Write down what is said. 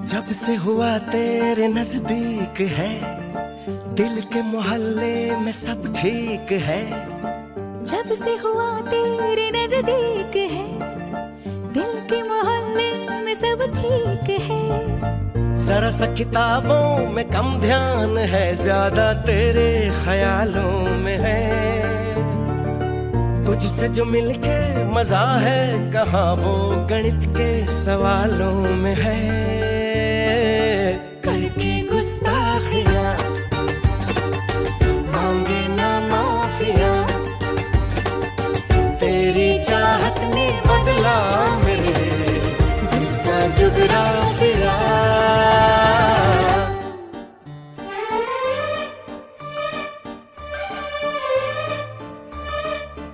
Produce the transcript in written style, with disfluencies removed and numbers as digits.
जब से हुआ तेरे नजदीक है, दिल के मोहल्ले में सब ठीक है। जब से हुआ तेरे नजदीक है, दिल के मोहल्ले में सब ठीक है। जरा सा किताबों में कम ध्यान है, ज्यादा तेरे ख्यालों में है। तुझसे जो मिलके मजा है, कहाँ वो गणित के सवालों में है। करके गुस्ताखियाँ मांगे ना माफिया, तेरी चाहत ने बदला मेरे दिल का जुगरा।